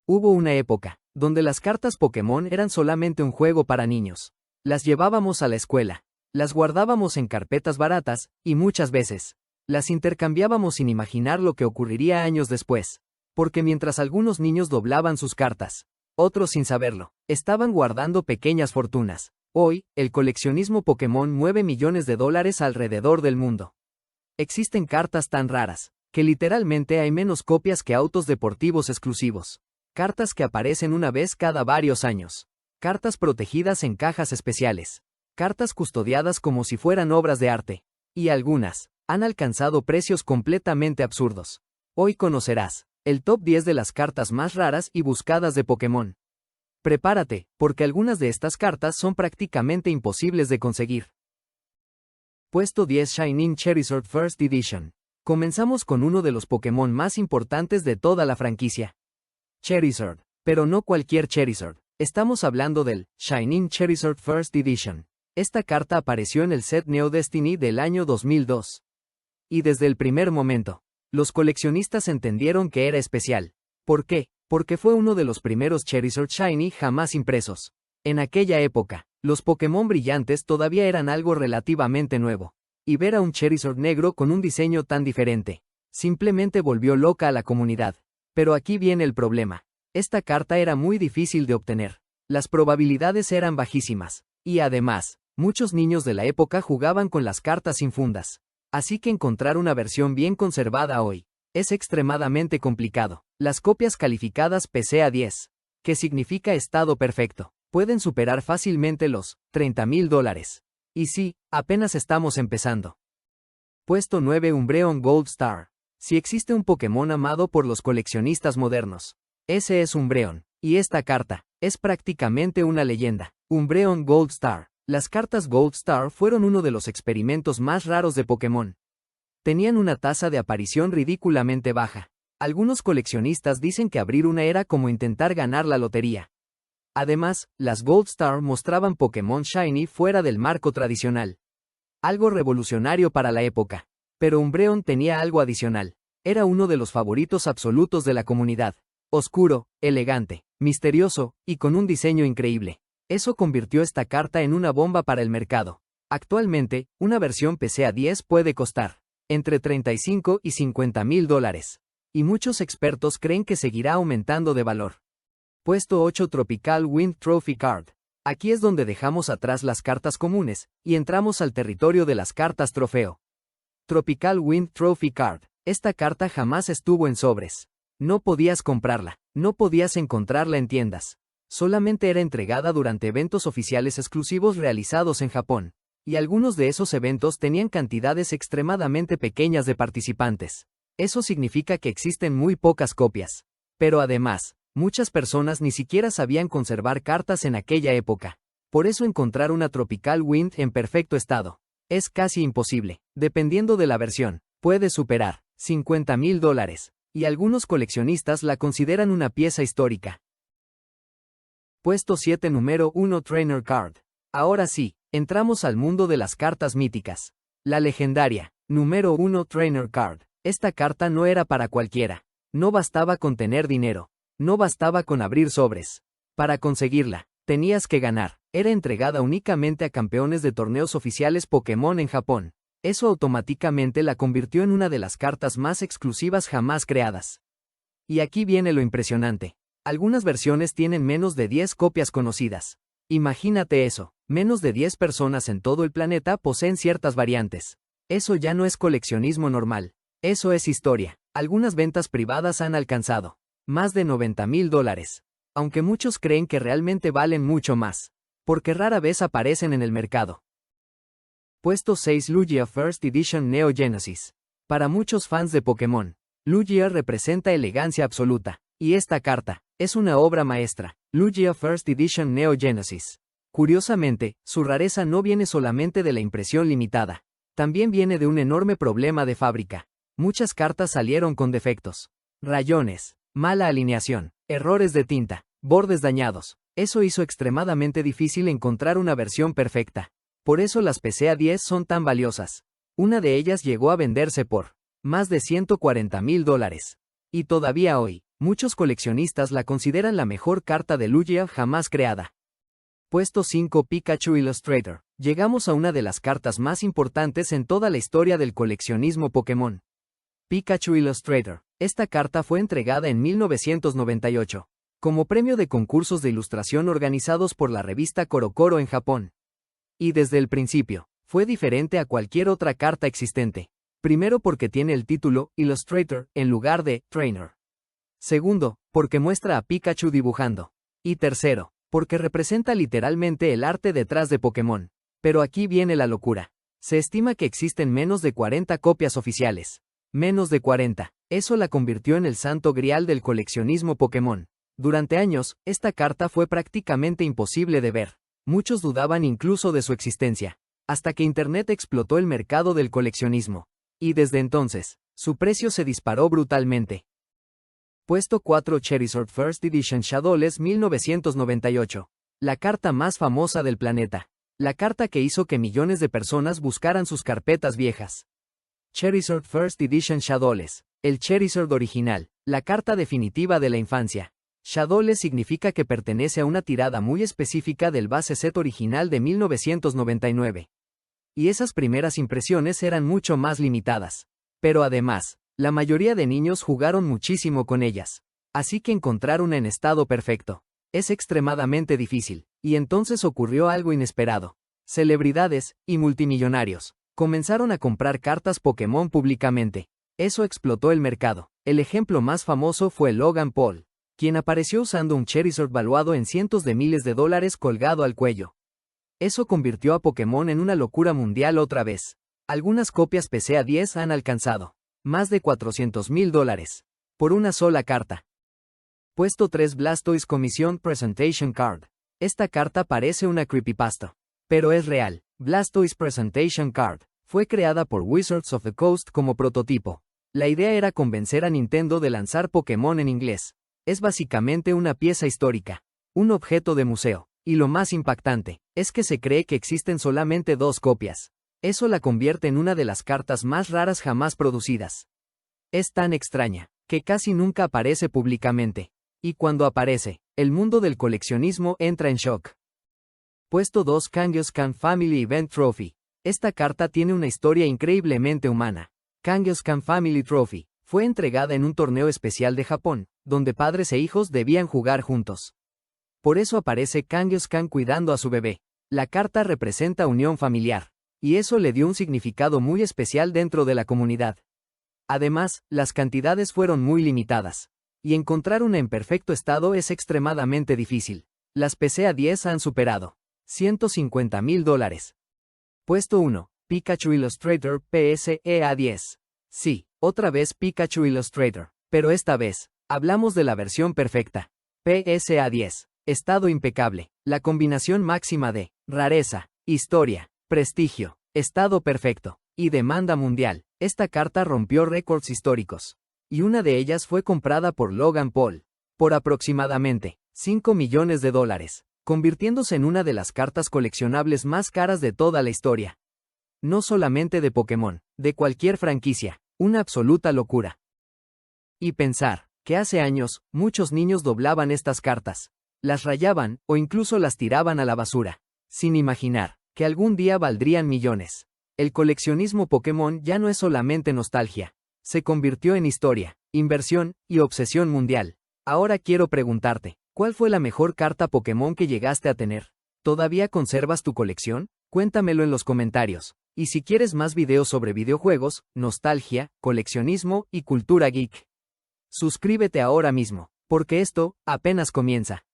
Hubo una época donde las cartas Pokémon eran solamente un juego para niños. Las llevábamos a la escuela, las guardábamos en carpetas baratas, y muchas veces las intercambiábamos sin imaginar lo que ocurriría años después. Porque mientras algunos niños doblaban sus cartas, otros sin saberlo, estaban guardando pequeñas fortunas. Hoy, el coleccionismo Pokémon mueve millones de dólares alrededor del mundo. Existen cartas tan raras, que literalmente hay menos copias que autos deportivos exclusivos. Cartas que aparecen una vez cada varios años. Cartas protegidas en cajas especiales. Cartas custodiadas como si fueran obras de arte. Y algunas han alcanzado precios completamente absurdos. Hoy conocerás el top 10 de las cartas más raras y buscadas de Pokémon. Prepárate, porque algunas de estas cartas son prácticamente imposibles de conseguir. Puesto 10, Shining Charizard First Edition. Comenzamos con uno de los Pokémon más importantes de toda la franquicia. Charizard. Pero no cualquier Charizard. Estamos hablando del Shining Charizard First Edition. Esta carta apareció en el set Neo Destiny del año 2002. Y desde el primer momento, los coleccionistas entendieron que era especial. ¿Por qué? Porque fue uno de los primeros Charizard Shiny jamás impresos. En aquella época, los Pokémon brillantes todavía eran algo relativamente nuevo. Y ver a un Charizard negro con un diseño tan diferente, simplemente volvió loca a la comunidad. Pero aquí viene el problema. Esta carta era muy difícil de obtener. Las probabilidades eran bajísimas. Y además, muchos niños de la época jugaban con las cartas sin fundas. Así que encontrar una versión bien conservada hoy es extremadamente complicado. Las copias calificadas PCA10, que significa estado perfecto, pueden superar fácilmente los $30,000. Y sí, apenas estamos empezando. Puesto 9, Umbreon Gold Star. Si existe un Pokémon amado por los coleccionistas modernos, ese es Umbreon, y esta carta es prácticamente una leyenda. Umbreon Gold Star. Las cartas Gold Star fueron uno de los experimentos más raros de Pokémon. Tenían una tasa de aparición ridículamente baja. Algunos coleccionistas dicen que abrir una era como intentar ganar la lotería. Además, las Gold Star mostraban Pokémon Shiny fuera del marco tradicional. Algo revolucionario para la época. Pero Umbreon tenía algo adicional. Era uno de los favoritos absolutos de la comunidad. Oscuro, elegante, misterioso, y con un diseño increíble. Eso convirtió esta carta en una bomba para el mercado. Actualmente, una versión PCA10 puede costar entre $35 y $50,000. Y muchos expertos creen que seguirá aumentando de valor. Puesto 8, Tropical Wind Trophy Card. Aquí es donde dejamos atrás las cartas comunes, y entramos al territorio de las cartas trofeo. Tropical Wind Trophy Card. Esta carta jamás estuvo en sobres. No podías comprarla, no podías encontrarla en tiendas. Solamente era entregada durante eventos oficiales exclusivos realizados en Japón. Y algunos de esos eventos tenían cantidades extremadamente pequeñas de participantes. Eso significa que existen muy pocas copias. Pero además, muchas personas ni siquiera sabían conservar cartas en aquella época. Por eso encontrar una Tropical Wind en perfecto estado es casi imposible. Dependiendo de la versión, puede superar $50,000. Y algunos coleccionistas la consideran una pieza histórica. Puesto 7, número 1, Trainer Card. Ahora sí, entramos al mundo de las cartas míticas. La legendaria, número 1, Trainer Card. Esta carta no era para cualquiera. No bastaba con tener dinero. No bastaba con abrir sobres. Para conseguirla, tenías que ganar. Era entregada únicamente a campeones de torneos oficiales Pokémon en Japón. Eso automáticamente la convirtió en una de las cartas más exclusivas jamás creadas. Y aquí viene lo impresionante. Algunas versiones tienen menos de 10 copias conocidas. Imagínate eso, menos de 10 personas en todo el planeta poseen ciertas variantes. Eso ya no es coleccionismo normal. Eso es historia. Algunas ventas privadas han alcanzado más de $90,000. Aunque muchos creen que realmente valen mucho más. Porque rara vez aparecen en el mercado. Puesto 6, Lugia First Edition Neo Genesis. Para muchos fans de Pokémon, Lugia representa elegancia absoluta. Y esta carta es una obra maestra. Lugia First Edition Neo Genesis. Curiosamente, su rareza no viene solamente de la impresión limitada. También viene de un enorme problema de fábrica. Muchas cartas salieron con defectos. Rayones, mala alineación, errores de tinta, bordes dañados. Eso hizo extremadamente difícil encontrar una versión perfecta. Por eso las PCA-10 son tan valiosas. Una de ellas llegó a venderse por más de $140,000. Y todavía hoy, muchos coleccionistas la consideran la mejor carta de Yu-Gi-Oh jamás creada. Puesto 5 Pikachu Illustrator. Llegamos a una de las cartas más importantes en toda la historia del coleccionismo Pokémon. Pikachu Illustrator. Esta carta fue entregada en 1998, como premio de concursos de ilustración organizados por la revista CoroCoro en Japón. Y desde el principio, fue diferente a cualquier otra carta existente. Primero porque tiene el título Illustrator en lugar de Trainer. Segundo, porque muestra a Pikachu dibujando. Y tercero, porque representa literalmente el arte detrás de Pokémon. Pero aquí viene la locura. Se estima que existen menos de 40 copias oficiales. Menos de 40. Eso la convirtió en el santo grial del coleccionismo Pokémon. Durante años, esta carta fue prácticamente imposible de ver. Muchos dudaban incluso de su existencia. Hasta que Internet explotó el mercado del coleccionismo. Y desde entonces, su precio se disparó brutalmente. Puesto 4 Charizard First Edition Shadowless 1998. La carta más famosa del planeta. La carta que hizo que millones de personas buscaran sus carpetas viejas. Charizard First Edition Shadowless. El Charizard original. La carta definitiva de la infancia. Shadowless significa que pertenece a una tirada muy específica del base set original de 1999. Y esas primeras impresiones eran mucho más limitadas. Pero además, la mayoría de niños jugaron muchísimo con ellas. Así que encontrar una en estado perfecto es extremadamente difícil. Y entonces ocurrió algo inesperado. Celebridades y multimillonarios comenzaron a comprar cartas Pokémon públicamente. Eso explotó el mercado. El ejemplo más famoso fue Logan Paul, quien apareció usando un Charizard valuado en cientos de miles de dólares colgado al cuello. Eso convirtió a Pokémon en una locura mundial otra vez. Algunas copias PCA-10 han alcanzado más de $400,000 por una sola carta. Puesto 3 Blastoise Commission Presentation Card. Esta carta parece una creepypasta, pero es real. Blastoise Presentation Card fue creada por Wizards of the Coast como prototipo. La idea era convencer a Nintendo de lanzar Pokémon en inglés. Es básicamente una pieza histórica, un objeto de museo, y lo más impactante es que se cree que existen solamente 2 copias. Eso la convierte en una de las cartas más raras jamás producidas. Es tan extraña que casi nunca aparece públicamente. Y cuando aparece, el mundo del coleccionismo entra en shock. Puesto 2 Kangaskhan Family Event Trophy. Esta carta tiene una historia increíblemente humana. Kangaskhan Family Trophy fue entregada en un torneo especial de Japón, donde padres e hijos debían jugar juntos. Por eso aparece Kangaskhan cuidando a su bebé. La carta representa unión familiar. Y eso le dio un significado muy especial dentro de la comunidad. Además, las cantidades fueron muy limitadas. Y encontrar una en perfecto estado es extremadamente difícil. Las PCA-10 han superado $150,000. Puesto 1. Pikachu Illustrator PSEA-10. Sí, otra vez Pikachu Illustrator. Pero esta vez, hablamos de la versión perfecta. PSA-10. Estado impecable. La combinación máxima de rareza, historia, prestigio, estado perfecto y demanda mundial. Esta carta rompió récords históricos. Y una de ellas fue comprada por Logan Paul por aproximadamente $5 millones, convirtiéndose en una de las cartas coleccionables más caras de toda la historia. No solamente de Pokémon, de cualquier franquicia, una absoluta locura. Y pensar que hace años, muchos niños doblaban estas cartas, las rayaban o incluso las tiraban a la basura, sin imaginar que algún día valdrían millones. El coleccionismo Pokémon ya no es solamente nostalgia. Se convirtió en historia, inversión y obsesión mundial. Ahora quiero preguntarte, ¿cuál fue la mejor carta Pokémon que llegaste a tener? ¿Todavía conservas tu colección? Cuéntamelo en los comentarios. Y si quieres más videos sobre videojuegos, nostalgia, coleccionismo y cultura geek, suscríbete ahora mismo, porque esto apenas comienza.